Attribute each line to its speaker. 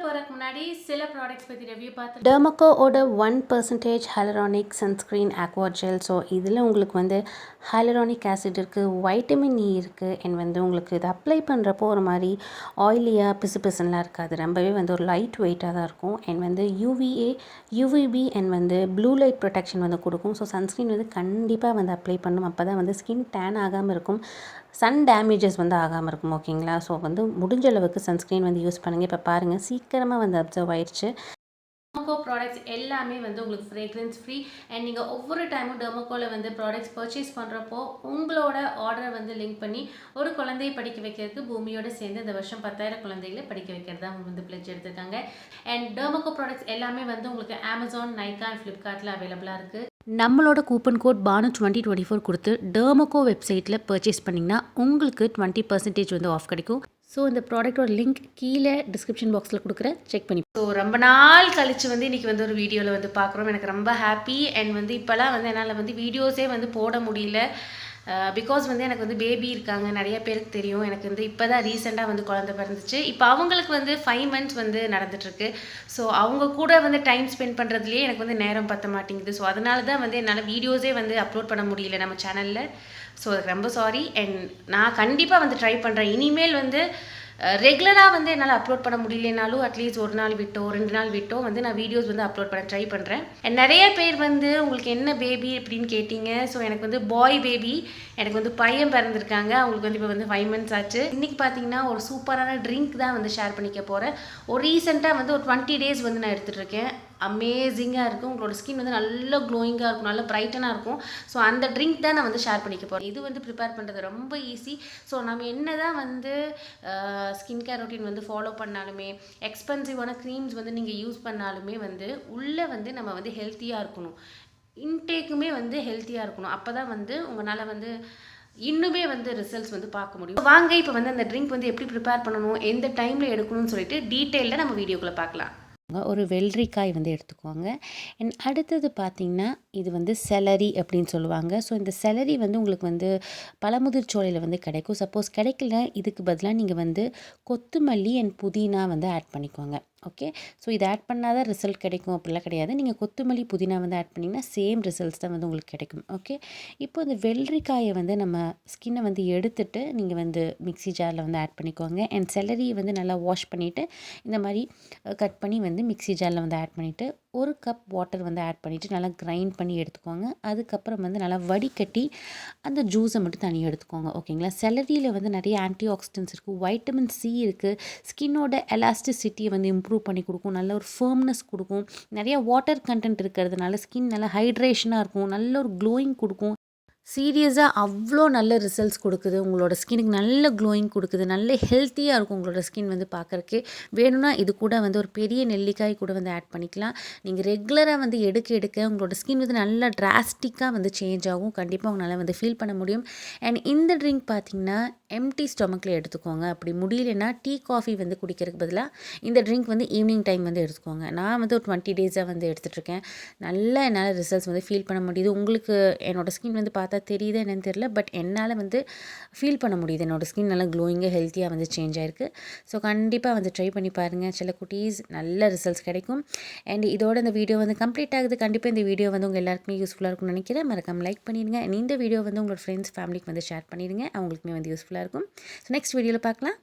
Speaker 1: போகிறதுக்கு முன்னாடி சில ப்ராடக்ட்ஸ் பற்றி ரிவ்யூ பார்த்து
Speaker 2: டெர்மக்கோவோட 1% hyaluronic sunscreen aqua gel. So இதில் உங்களுக்கு வந்து ஹைலரானிக் ஆசிட் இருக்குது, வைட்டமின் இ இருக்குது. அண்ட் வந்து உங்களுக்கு இது அப்ளை பண்ணுறப்போ ஒரு மாதிரி ஆயிலியாக பிசுலாம் இருக்காது. ரொம்பவே வந்து ஒரு லைட் வெயிட்டாக தான் இருக்கும். அண்ட் வந்து யூவிபி அண்ட் வந்து ப்ளூ லைட் ப்ரொடெக்ஷன் வந்து கொடுக்கும். ஸோ சன்ஸ்க்ரீன் வந்து கண்டிப்பாக வந்து அப்ளை பண்ணணும். அப்போ தான் வந்து ஸ்கின் டேன் ஆகாமல் இருக்கும், சன் டேமேஜஸ் வந்து ஆகாமல் இருக்கும். ஓகேங்களா? ஸோ வந்து முடிஞ்ச அளவுக்கு சன்ஸ்க்ரீன் வந்து யூஸ் பண்ணுங்கள். இப்போ பாருங்கள், சீக்கிரமாக வந்து அப்சர்வ் ஆயிடுச்சு.
Speaker 1: டெர்மோகோ ப்ராடக்ட்ஸ் எல்லாமே வந்து உங்களுக்கு ஃப்ரேக்ரன்ஸ் ஃப்ரீ. அண்ட் நீங்கள் ஒவ்வொரு டைமும் டெர்மோகோவில் வந்து ப்ராடக்ட்ஸ் பர்ச்சேஸ் பண்ணுறப்போ உங்களோட ஆர்டரை வந்து லிங்க் பண்ணி ஒரு குழந்தையை படிக்க வைக்கிறதுக்கு பூமியோடு சேர்ந்து இந்த வருஷம் 10,000 குழந்தைகளை படிக்க வைக்கிறதா அவங்க வந்து பிளட்ஜ் எடுத்திருக்காங்க. அண்ட் டெர்மோகோ ப்ராடக்ட்ஸ் எல்லாமே வந்து உங்களுக்கு அமேசான், நைகா அண்ட் ஃப்ளிப்கார்ட்டில் அவைலபிளாக இருக்குது.
Speaker 2: நம்மளோட கூப்பன் கோட் பானு 2024 கொடுத்து டெர்மோகோ வெப்சைட்டில் பர்ச்சேஸ் பண்ணிங்கன்னா உங்களுக்கு 20% வந்து ஆஃப் கிடைக்கும். ஸோ இந்த ப்ராடக்டோட லிங்க் கீழே டிஸ்கிரிப்ஷன் பாக்ஸில் கொடுக்குறேன், செக் பண்ணி.
Speaker 1: ஸோ ரொம்ப நாள் கழித்து வந்து இன்றைக்கி வந்து ஒரு வீடியோவில் வந்து பார்க்குறோம். எனக்கு ரொம்ப ஹாப்பி. அண்ட் வந்து இப்போலாம் வந்து என்னால் வந்து வீடியோஸே வந்து போட முடியல. பிகாஸ் வந்து எனக்கு வந்து பேபி இருக்காங்க, நிறைய பேருக்கு தெரியும். எனக்கு வந்து இப்போ தான் ரீசெண்டாக வந்து குழந்தை பிறந்துச்சு. இப்போ அவங்களுக்கு வந்து 5 மந்த்ஸ் வந்து நடந்துட்டுருக்கு. ஸோ அவங்க கூட வந்து டைம் ஸ்பெண்ட் பண்ணுறதுலேயே எனக்கு வந்து நேரம் பற்ற மாட்டேங்குது. ஸோ அதனால தான் வந்து என்னால் வீடியோஸே வந்து அப்லோட் பண்ண முடியல நம்ம சேனலில். ஸோ அதுக்கு ரொம்ப சாரி. அண்ட் நான் கண்டிப்பாக வந்து ட்ரை பண்ணுறேன். இனிமேல் வந்து ரெகுலராக வந்து என்னால் அப்லோட் பண்ண முடியலனாலும் அட்லீஸ்ட் ஒரு நாள் விட்டோ 2 நாள் விட்டோ வந்து நான் வீடியோஸ் வந்து அப்லோட் பண்ண ட்ரை பண்ணுறேன். நிறைய பேர் வந்து உங்களுக்கு என்ன பேபி அப்படின்னு கேட்டிங்க. ஸோ எனக்கு வந்து பாய் பேபி, எனக்கு வந்து பையன் பிறந்திருக்காங்க. அவங்களுக்கு வந்து இப்போ வந்து 5 மந்த்ஸ் ஆச்சு. இன்றைக்கி பார்த்தீங்கன்னா ஒரு சூப்பரான ட்ரிங்க் தான் வந்து ஷேர் பண்ணிக்க போகிறேன். ஒரு ரீசெண்டாக வந்து ஒரு 20 டேஸ் வந்து நான் எடுத்துகிட்டு இருக்கேன். அமேசிங்காக இருக்கும். உங்களோட ஸ்கின் வந்து நல்ல க்ளோயிங்காக இருக்கும், நல்ல பிரைட்டனாக இருக்கும். ஸோ அந்த ட்ரிங்க் தான் நான் வந்து ஷேர் பண்ணிக்க போகிறேன். இது வந்து ப்ரிப்பேர் பண்ணுறது ரொம்ப ஈஸி. ஸோ நம்ம என்ன தான் வந்து ஸ்கின் கேர் ரொட்டீன் வந்து ஃபாலோ பண்ணாலுமே, எக்ஸ்பென்சிவான க்ரீம்ஸ் வந்து நீங்கள் யூஸ் பண்ணாலுமே வந்து உள்ளே வந்து நம்ம வந்து ஹெல்த்தியாக இருக்கணும். இன்டேக்குமே வந்து ஹெல்த்தியாக இருக்கணும். அப்போ தான் வந்து உங்களால் வந்து இன்னுமே வந்து ரிசல்ட்ஸ் வந்து பார்க்க முடியும். வாங்க இப்போ வந்து அந்த ட்ரிங்க் வந்து எப்படி ப்ரிப்பேர் பண்ணணும், எந்த டைமில் எடுக்கணும்னு சொல்லிட்டு டீட்டெயிலில் நம்ம வீடியோக்குள்ளே பார்க்கலாம்.
Speaker 2: ஒரு வெள்ளரிக்காய் வந்து எடுத்துக்குவாங்க. அண்ட் அடுத்தது பார்த்திங்கன்னா இது வந்து செலரி அப்படின்னு சொல்லுவாங்க. ஸோ இந்த செலரி வந்து உங்களுக்கு வந்து பழமுதிர் சோலையில் வந்து கிடைக்கும். சப்போஸ் கிடைக்கல, இதுக்கு பதிலாக நீங்கள் வந்து கொத்தமல்லி அண்ட் புதினா வந்து ஆட் பண்ணிக்கோங்க. ஓகே, ஸோ இதை ஆட் பண்ணால் தான் ரிசல்ட் கிடைக்கும் அப்படிலாம் கிடையாது. நீங்கள் கொத்தமல்லி புதினா வந்து ஆட் பண்ணிங்கன்னா சேம் ரிசல்ட்ஸ் தான் வந்து உங்களுக்கு கிடைக்கும். ஓகே, இப்போ இந்த வெள்ளரிக்காயை வந்து நம்ம ஸ்கின்னை வந்து எடுத்துட்டு நீங்கள் வந்து மிக்ஸி ஜாரில் வந்து ஆட் பண்ணிக்கோங்க. அண்ட் செலரியை வந்து நல்லா வாஷ் பண்ணிவிட்டு இந்த மாதிரி கட் பண்ணி வந்து மிக்ஸி ஜாரில் வந்து ஆட் பண்ணிவிட்டு 1 கப் வாட்டர் வந்து ஆட் பண்ணிவிட்டு நல்லா கிரைண்ட் பண்ணி எடுத்துக்கோங்க. அதுக்கப்புறம் வந்து நல்லா வடிகட்டி அந்த ஜூஸை மட்டும் தனியாக எடுத்துக்கோங்க. ஓகேங்களா? செலரியில் வந்து நிறைய ஆன்டி ஆக்சிடென்ட்ஸ் இருக்குது, வைட்டமின் சி இருக்குது, ஸ்கின்னோட எலாஸ்டிசிட்டியை வந்து இம்ப்ரூவ் பண்ணி கொடுக்கும், நல்ல ஒரு ஃபர்ம்னஸ் கொடுக்கும். நிறைய வாட்டர் கண்டென்ட் இருக்கிறதுனால ஸ்கின் நல்லா ஹைட்ரேஷனாக இருக்கும், நல்ல ஒரு க்ளோயிங் கொடுக்கும். சீரியஸாக அவ்வளோ நல்ல ரிசல்ட்ஸ் கொடுக்குது. உங்களோட ஸ்கின்னுக்கு நல்ல க்ளோயிங் கொடுக்குது, நல்ல ஹெல்த்தியாக இருக்கும் உங்களோட ஸ்கின் வந்து பார்க்குறக்கே. வேணும்னா இது கூட வந்து ஒரு பெரிய நெல்லிக்காய் கூட வந்து ஆட் பண்ணிக்கலாம். நீங்கள் ரெகுலராக வந்து எடுக்க உங்களோட ஸ்கின் வந்து நல்லா டிராஸ்டிக்காக வந்து சேஞ்ச் ஆகும். கண்டிப்பாக உங்களால் வந்து ஃபீல் பண்ண முடியும். அண்ட் இந்த ட்ரிங்க் பார்த்திங்கன்னா எம்டி ஸ்டொமக்கில் எடுத்துக்கோங்க. அப்படி முடியலன்னா டீ காஃபி வந்து குடிக்கிறதுக்கு பதிலாக இந்த ட்ரிங்க் வந்து ஈவினிங் டைம் வந்து எடுத்துக்கோங்க. நான் வந்து ஒரு 20 டேஸாக வந்து எடுத்துகிட்ருக்கேன். நல்லா என்னால் ரிசல்ட்ஸ் வந்து ஃபீல் பண்ண முடியுது. உங்களுக்கு என்னோடய ஸ்கின் வந்து பார்த்தா தெரியுது என்னன்னு தெரியல, பட் என்னால் வந்து ஃபீல் பண்ண முடியுது. என்னோடய ஸ்கின் நல்லா க்ளோயிங்காக ஹெல்த்தியாக வந்து சேஞ்ச் ஆகிருக்கு. ஸோ கண்டிப்பாக வந்து ட்ரை பண்ணி பாருங்கள். சில குட்டீஸ் நல்ல ரிசல்ட்ஸ் கிடைக்கும். அண்ட் இதோட இந்த வீடியோ வந்து கம்ப்ளீட் ஆகுது. கண்டிப்பாக இந்த வீடியோ வந்து உங்கள் எல்லாருக்குமே யூஸ்ஃபுல்லாக இருக்கும்னு நினைக்கிறேன். மறக்காமல் லைக் பண்ணிடுங்க. அண்ட் இந்த வீடியோ வந்து உங்களோட ஃப்ரெண்ட்ஸ் ஃபேமிலிக்கு வந்து ஷேர் பண்ணிடுங்க. அவங்களுக்குமே வந்து யூஸ்ஃபுல்லாக இருக்கும். ஸோ நெக்ஸ்ட் வீடியோவில் பார்க்கலாம்.